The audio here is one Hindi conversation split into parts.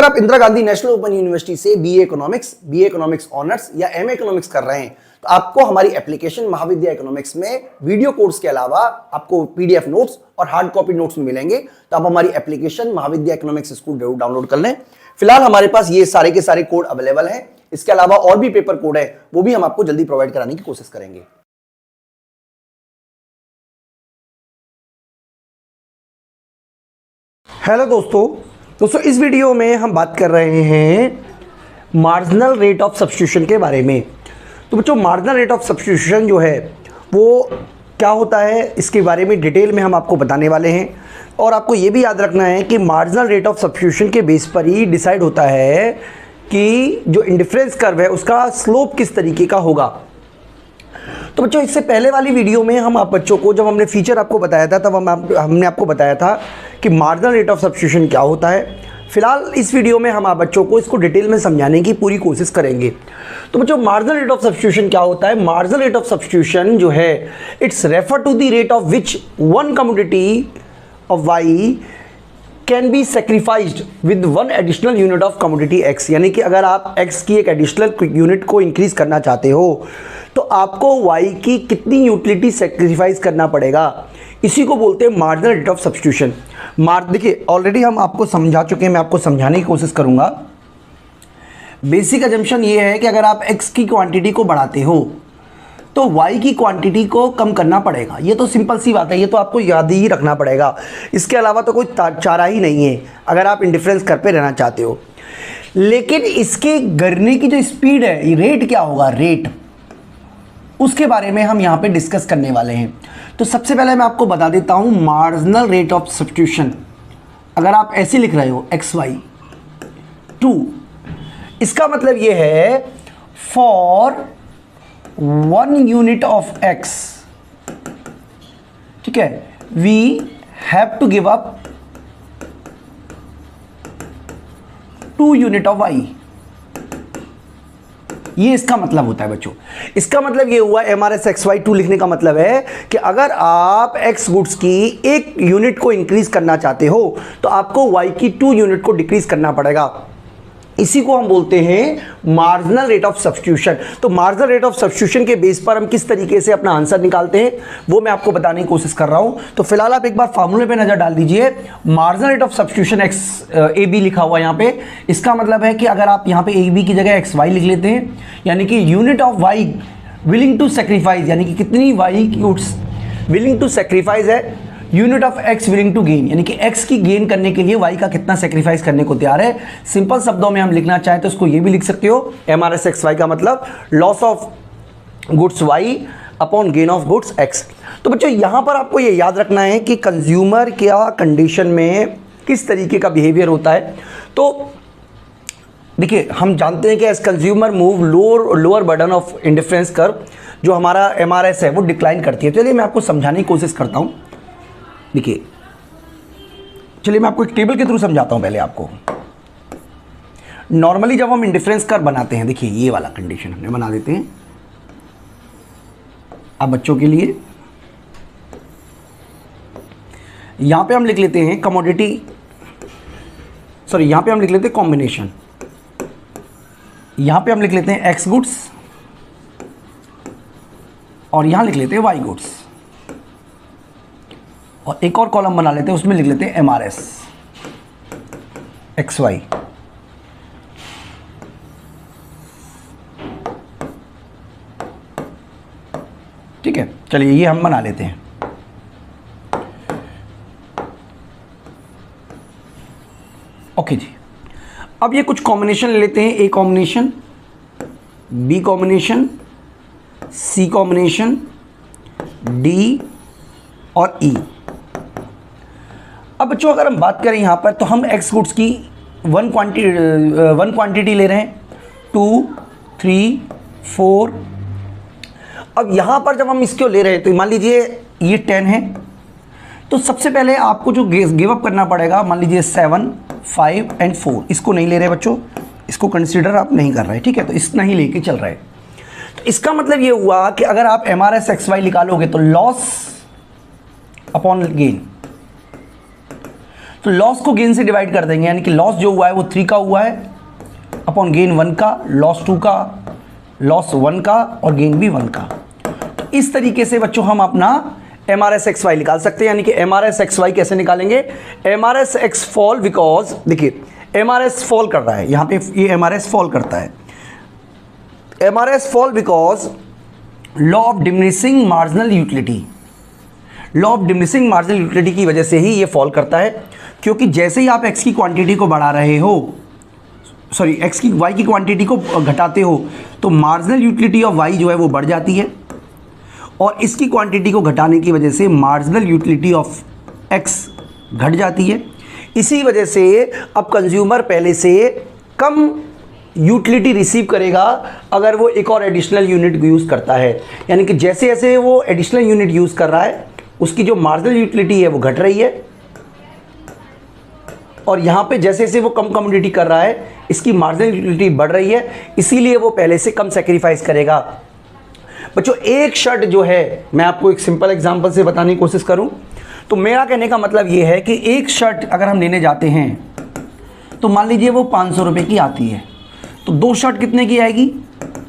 आप Indira Gandhi national open university से बीए इकोनॉमिक्स ऑनर्स या एमए इकोनॉमिक्स कर रहे हैं तो आपको हमारी एप्लीकेशन महाविद्या इकोनॉमिक्स में वीडियो कोर्स के अलावा आपको पीडीएफ नोट्स और हार्ड कॉपी नोट्स मिलेंगे। तो आप हमारी एप्लीकेशन महाविद्या इकोनॉमिक्स स्कूल जरूर डाउनलोड कर लें। फिलहाल हमारे पास ये सारे के सारे कोड अवेलेबल हैं। इसके अलावा और भी पेपर कोड है, वो भी हम आपको जल्दी प्रोवाइड कराने की कोशिश करेंगे। हेलो दोस्तों, इस वीडियो में हम बात कर रहे हैं मार्जिनल रेट ऑफ सब्स्टिट्यूशन के बारे में। तो बच्चों, मार्जिनल रेट ऑफ सब्स्टिट्यूशन जो है वो क्या होता है, इसके बारे में डिटेल में हम आपको बताने वाले हैं। और आपको ये भी याद रखना है कि मार्जिनल रेट ऑफ सब्स्टिट्यूशन के बेस पर ही डिसाइड होता है कि जो इंडिफरेंस कर्व है उसका स्लोप किस तरीके का होगा। तो बच्चों, इससे पहले वाली वीडियो में हम आप बच्चों को जब हमने फीचर आपको बताया था तब हमने आपको बताया था कि मार्जिनल रेट ऑफ सब्स्टिट्यूशन क्या होता है। फिलहाल इस वीडियो में हम आप बच्चों को इसको डिटेल में समझाने की पूरी कोशिश करेंगे। तो बच्चों, मार्जिनल रेट ऑफ सब्स्टिट्यूशन क्या होता है? मार्जिनल रेट ऑफ सब्स्टिट्यूशन जो है it's refer to the rate of which one commodity of y can be sacrificed with one additional unit of commodity x. यानी कि अगर आप एक्स की एक एडिशनल यूनिट को इंक्रीज करना चाहते हो तो आपको वाई की कितनी यूटिलिटी सेक्रीफाइस करना पड़ेगा, इसी को बोलते हैं मार्जिनल रेट ऑफ सब्स्टिट्यूशन। देखिए, ऑलरेडी हम आपको समझा चुके हैं, मैं आपको समझाने की कोशिश करूंगा। बेसिक अजम्पशन ये है कि अगर आप एक्स की क्वांटिटी को बढ़ाते हो तो वाई की क्वांटिटी को कम करना पड़ेगा। ये तो सिंपल सी बात है, ये तो आपको याद ही रखना पड़ेगा। इसके अलावा तो कोई चारा ही नहीं है अगर आप इंडिफरेंस कर पे रहना चाहते हो। लेकिन इसके गिरने की जो स्पीड है, रेट क्या होगा, रेट, उसके बारे में हम यहाँ पे डिस्कस करने वाले हैं। तो सबसे पहले मैं आपको बता देता हूँ मार्जिनल रेट ऑफ सब्स्टिट्यूशन। अगर आप ऐसे लिख रहे हो एक्स वाई 2, इसका मतलब ये है फॉर 1 यूनिट ऑफ एक्स, ठीक है, we have to give up 2 unit of y. ये इसका मतलब होता है बच्चों। इसका मतलब ये हुआ, MRS/XY2 लिखने का मतलब है कि अगर आप x गुड्स की 1 यूनिट को इंक्रीज करना चाहते हो तो आपको y की 2 यूनिट को डिक्रीज करना पड़ेगा। इसी को हम बोलते हैं मार्जिनल रेट ऑफ सब्स्टिट्यूशन। तो मार्जिनल रेट ऑफ सब्स्टिट्यूशन के बेस पर हम किस तरीके से अपना आंसर निकालते हैं वो मैं आपको बताने की कोशिश कर रहा हूं। तो फिलहाल आप एक बार फार्मूले पे नजर डाल दीजिए। Marginal rate of substitution x a b लिखा हुआ यहाँ पे, इसका मतलब है कि अगर आप यहाँ पे ए बी की जगह एक्स वाई लिख लेते हैं, यानी कि unit of y willing to sacrifice, यानी कि कितनी y goods willing to sacrifice है, unit of x willing to gain, यानी कि एक्स की गेन करने के लिए वाई का कितना सेक्रीफाइस करने को तैयार है। सिंपल शब्दों में हम लिखना चाहें तो उसको ये भी लिख सकते हो, MRS/XY का मतलब loss of goods y upon gain of goods x. तो बच्चों, यहां पर आपको ये याद रखना है कि कंज्यूमर क्या कंडीशन में किस तरीके का बिहेवियर होता है। तो देखिए, हम जानते हैं कि as consumer move lower burden of indifference curve, जो हमारा MRS है वो डिक्लाइन करती है। चलिए मैं आपको समझाने की कोशिश करता हूँ। देखिए, चलिए मैं आपको एक टेबल के थ्रू समझाता हूं। पहले आपको नॉर्मली जब हम इंडिफरेंस कर्व बनाते हैं, देखिए ये वाला कंडीशन हमने बना देते हैं अब बच्चों के लिए। यहां पे हम लिख लेते हैं कमोडिटी, सॉरी यहां पे हम लिख लेते हैं कॉम्बिनेशन, यहां पे हम लिख लेते हैं एक्स गुड्स और यहां लिख लेते हैं वाई गुड्स, और एक और कॉलम बना लेते हैं, उसमें लिख लेते हैं MRS/XY। ठीक है, चलिए ये हम बना लेते हैं। ओके जी, अब ये कुछ कॉम्बिनेशन ले लेते हैं। A combination, b combination, c combination, d और ई। अब बच्चों, अगर हम बात करें यहाँ पर तो हम एक्स गुड्स की वन क्वांटिटी ले रहे हैं, 2, 3, 4। अब यहाँ पर जब हम इसको ले रहे हैं तो मान लीजिए ये 10 है, तो सबसे पहले आपको जो गिव अप करना पड़ेगा, मान लीजिए 7, 5 एंड 4, इसको नहीं ले रहे बच्चों, इसको कंसिडर आप नहीं कर रहे, ठीक है, तो इतना ही लेके चल रहे हैं। तो इसका मतलब ये हुआ कि अगर आप MRS/XY निकालोगे तो लॉस अपॉन गेन, तो तो लॉस को गेन से डिवाइड कर देंगे, यानी कि लॉस जो हुआ है वो 3 का हुआ है अपॉन गेन 1 का, लॉस 2 का, लॉस 1 का और गेन भी 1 का। तो इस तरीके से बच्चों हम अपना MRS/XY निकाल सकते हैं। यानी कि MRS/XY कैसे निकालेंगे? MRS/X फॉल, बिकॉज देखिए MRS फॉल कर रहा है, यहाँ पे ये MRS फॉल करता है। MRS fall because law of diminishing marginal utility, law of diminishing marginal utility की वजह से ही ये फॉल करता है, क्योंकि जैसे ही आप x की क्वांटिटी को बढ़ा रहे हो, सॉरी y की क्वांटिटी को घटाते हो, तो मार्जिनल यूटिलिटी ऑफ y जो है वो बढ़ जाती है, और इसकी क्वांटिटी को घटाने की वजह से मार्जिनल यूटिलिटी ऑफ x घट जाती है। इसी वजह से अब कंज्यूमर पहले से कम यूटिलिटी रिसीव करेगा अगर वो एक और एडिशनल यूनिट यूज़ करता है। यानी कि जैसे जैसे वो एडिशनल यूनिट यूज़ कर रहा है उसकी जो मार्जिनल यूटिलिटी है वो घट रही है, और यहाँ पे जैसे जैसे वो कम कमोडिटी कर रहा है इसकी मार्जिनल यूटिलिटी बढ़ रही है, इसीलिए वो पहले से कम सेक्रीफाइस करेगा। बच्चों एक शर्ट जो है, मैं आपको एक सिंपल एग्जांपल से बताने की कोशिश करूं तो मेरा कहने का मतलब ये है कि एक शर्ट अगर हम लेने जाते हैं तो मान लीजिए वो 500 रुपये की आती है, तो 2 शर्ट कितने की आएगी?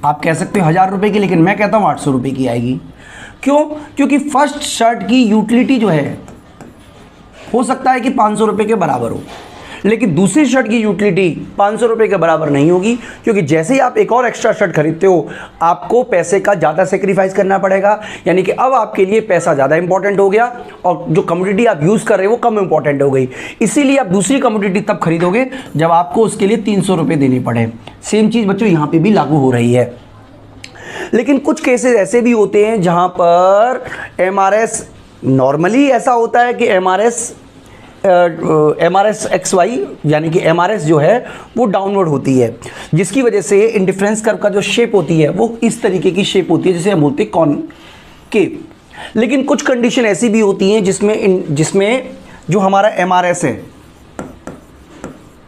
आप कह सकते हो 1000 रुपये की, लेकिन मैं कहता हूँ 800 रुपये की आएगी। क्यों? क्योंकि फर्स्ट शर्ट की यूटिलिटी जो है हो सकता है कि 500 रुपये के बराबर हो, लेकिन दूसरी शर्ट की यूटिलिटी 500 रुपये के बराबर नहीं होगी, क्योंकि जैसे ही आप एक और एक्स्ट्रा शर्ट खरीदते हो आपको पैसे का ज़्यादा सेक्रीफाइस करना पड़ेगा। यानी कि अब आपके लिए पैसा ज़्यादा इंपॉर्टेंट हो गया और जो कमोडिटी आप यूज़ कर रहे हो वो कम इंपॉर्टेंट हो गई। इसीलिए आप दूसरी कमोडिटी तब खरीदोगे जब आपको उसके लिए 300 रुपये देने पड़े। सेम चीज़ बच्चों यहाँ पर भी लागू हो रही है। लेकिन कुछ केसेस ऐसे भी होते हैं जहाँ पर MRS, नॉर्मली ऐसा होता है कि MRS/XY यानी कि MRS जो है वो डाउनवर्ड होती है, जिसकी वजह से इंडिफरेंस कर्व का जो शेप होती है वो इस तरीके की शेप होती है जिसे हम बोलते हैं कॉनकेव। लेकिन कुछ कंडीशन ऐसी भी होती हैं जिसमें जो हमारा MRS है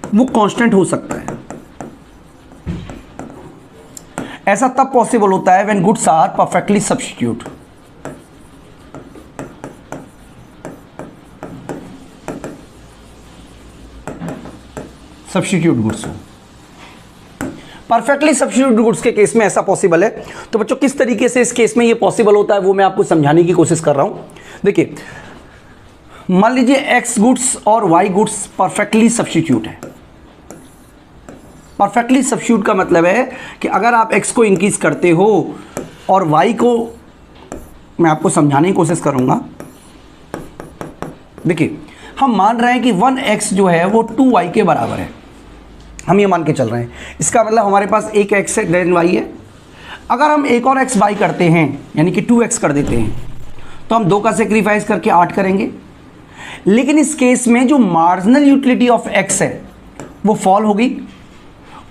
वो कांस्टेंट हो सकता है। ऐसा तब पॉसिबल होता है when goods are perfectly substitute. Substitute goods हो, परफेक्टली सब्स्टिट्यूट गुड्स के केस में ऐसा पॉसिबल है। तो बच्चों किस तरीके से इस केस में ये पॉसिबल होता है वो मैं आपको समझाने की कोशिश कर रहा हूं। देखिए मान लीजिए X गुड्स और Y गुड्स परफेक्टली सब्स्टिट्यूट है। परफेक्टली सब्स्टिट्यूट का मतलब है कि अगर आप X को इंक्रीज करते हो और Y को, मैं आपको समझाने की कोशिश करूंगा। देखिए हम मान रहे हैं कि 1x जो है वो 2y के बराबर है, हम ये मान के चल रहे हैं। इसका मतलब हमारे पास एक x है देन y है। अगर हम एक और x बाई करते हैं यानी कि 2x कर देते हैं तो हम 2 का सेक्रीफाइस करके 8 करेंगे। लेकिन इस केस में जो मार्जिनल यूटिलिटी ऑफ x है वो फॉल होगी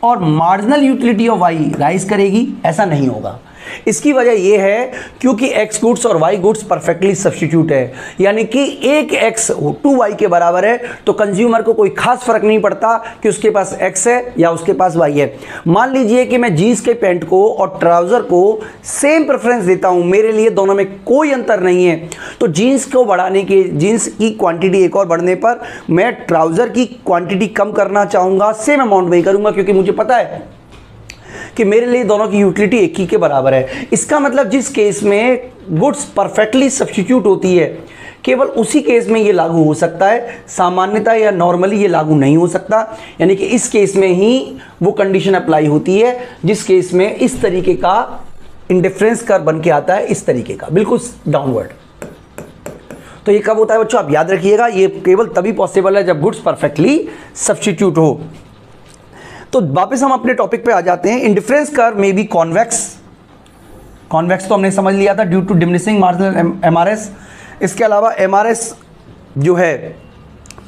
और marginal utility of y rise करेगी, ऐसा नहीं होगा। इसकी वजह यह है क्योंकि x गुड्स और y गुड्स परफेक्टली सब्स्टिट्यूट है, यानी कि एक x 2y के बराबर है, तो कंज्यूमर को कोई खास फर्क नहीं पड़ता कि उसके पास x है या उसके पास y है। मान लीजिए कि मैं जीन्स के पैंट को और ट्राउज़र को सेम प्रेफरेंस देता हूं, मेरे लिए दोनों में कोई अंतर नहीं है, तो जीन्स को बढ़ाने के, जीन्स की क्वांटिटी एक और बढ़ने पर मैं ट्राउज़र की क्वांटिटी कम करना चाहूँगा, सेम अमाउंट में ही करूँगा, क्योंकि मुझे पता है कि मेरे लिए दोनों की यूटिलिटी एक ही के बराबर है। इसका मतलब जिस केस में गुड्स परफेक्टली सब्स्टिट्यूट होती है केवल उसी केस में ये लागू हो सकता है, सामान्यतः या नॉर्मली ये लागू नहीं हो सकता। यानी कि इस केस में ही वो कंडीशन अप्लाई होती है जिस केस में इस तरीके का इंडिफरेंस कर्व बन के आता है, इस तरीके का बिल्कुल डाउनवर्ड। तो ये कब होता है बच्चों? आप याद रखिएगा, ये केवल तभी पॉसिबल है जब गुड्स परफेक्टली सब्स्टिट्यूट हो। तो वापस हम अपने टॉपिक पे आ जाते हैं। इंडिफरेंस कर्व में बी कॉन्वेक्स, कॉन्वेक्स तो हमने समझ लिया था due to diminishing marginal MRS। इसके अलावा MRS जो है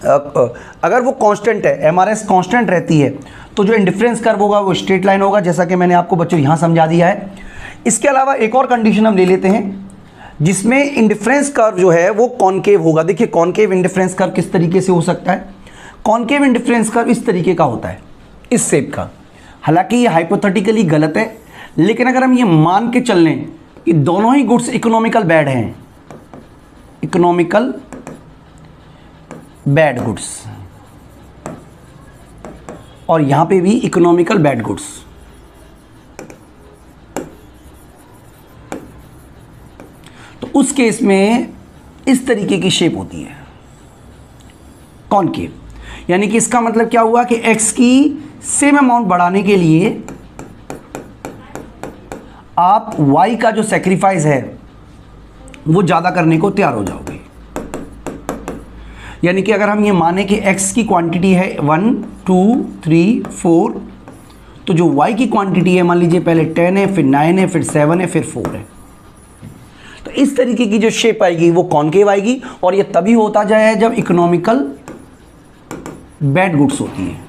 अगर वो कांस्टेंट है, MRS कांस्टेंट रहती है, तो जो इंडिफरेंस कर्व होगा वो स्ट्रेट लाइन होगा, जैसा कि मैंने आपको बच्चों यहाँ समझा दिया है। इसके अलावा एक और कंडीशन हम ले लेते हैं जिसमें इंडिफरेंस कर्व जो है वो कॉनकेव होगा। देखिए कॉनकेव इंडिफरेंस कर्व किस तरीके से हो सकता है? कॉनकेव इंडिफरेंस कर्व इस तरीके का होता है, इस शेप का। हालांकि ये हाइपोथेटिकली गलत है, लेकिन अगर हम ये मान के चल लें कि दोनों ही गुड्स इकोनॉमिकल बैड हैं, इकोनॉमिकल बैड गुड्स, और यहां पे भी इकोनॉमिकल बैड गुड्स। तो उस केस में इस तरीके की शेप होती है कॉनकेव, यानी कि इसका मतलब क्या हुआ कि x की सेम अमाउंट बढ़ाने के लिए आप y का जो सेक्रीफाइस है वो ज़्यादा करने को तैयार हो जाओगे। यानी कि अगर हम ये माने कि x की क्वांटिटी है 1 2 3 4, तो जो y की क्वांटिटी है मान लीजिए पहले 10 है, फिर 9 है, फिर 7 है, फिर 4 है। तो इस तरीके की जो शेप आएगी वो कॉनकेव आएगी, और ये तभी होता जाए जब इकोनॉमिकल बैड गुड्स होती है।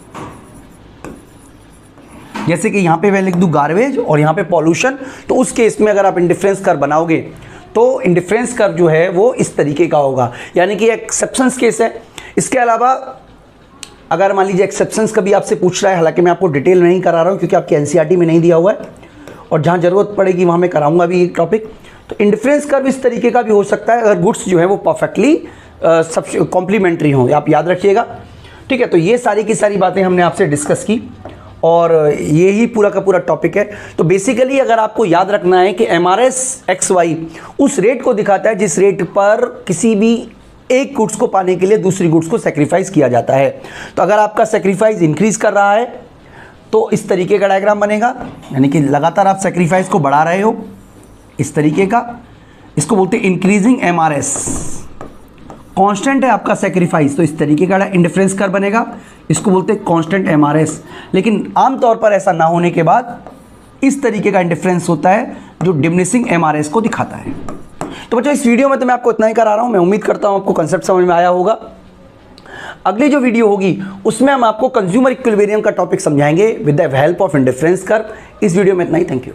जैसे कि यहां पे मैं लिख दूं गार्बेज और यहां पे पॉल्यूशन, तो उस केस में अगर आप इंडिफरेंस कर्व बनाओगे तो इंडिफरेंस कर्व जो है वो इस तरीके का होगा, यानी कि एक्सेप्शंस केस है। इसके अलावा अगर मान लीजिए एक्सेप्शंस कभी आपसे पूछ रहा है, हालांकि मैं आपको डिटेल में नहीं करा रहा हूं क्योंकि आपकी एनसीईआरटी में नहीं दिया हुआ है, और जहां जरूरत पड़ेगी वहां मैं कराऊंगा भी एक टॉपिक। तो इंडिफरेंस कर्व इस तरीके का भी हो सकता है अगर गुड्स जो है वो परफेक्टली सब कॉम्प्लीमेंट्री हों, आप याद रखिएगा। ठीक है, तो ये सारी की सारी बातें हमने आपसे डिस्कस की और ये ही पूरा का पूरा टॉपिक है। तो बेसिकली अगर आपको याद रखना है कि MRS XY उस रेट को दिखाता है जिस रेट पर किसी भी एक गुड्स को पाने के लिए दूसरी गुड्स को सेक्रीफाइस किया जाता है। तो अगर आपका सेक्रीफाइस इंक्रीज कर रहा है तो इस तरीके का डायग्राम बनेगा, यानी कि लगातार आप सेक्रीफाइस को बढ़ा रहे हो इस तरीके का, इसको बोलते हैं इंक्रीजिंग MRS। कांस्टेंट है आपका सेक्रीफाइस तो इस तरीके का इंडिफरेंस कर्व बनेगा, इसको बोलते हैं कांस्टेंट MRS। लेकिन आमतौर पर ऐसा ना होने के बाद इस तरीके का इंडिफरेंस होता है जो डिमिनिशिंग MRS को दिखाता है। तो बच्चों इस वीडियो में तो मैं आपको इतना ही करा रहा हूं, मैं उम्मीद करता हूं आपको कंसेप्ट समझ में आया होगा। अगली जो वीडियो होगी उसमें हम आपको कंज्यूमर इक्विलिब्रियम का टॉपिक समझाएंगे with the help of indifference curve. इस वीडियो में इतना ही, थैंक यू।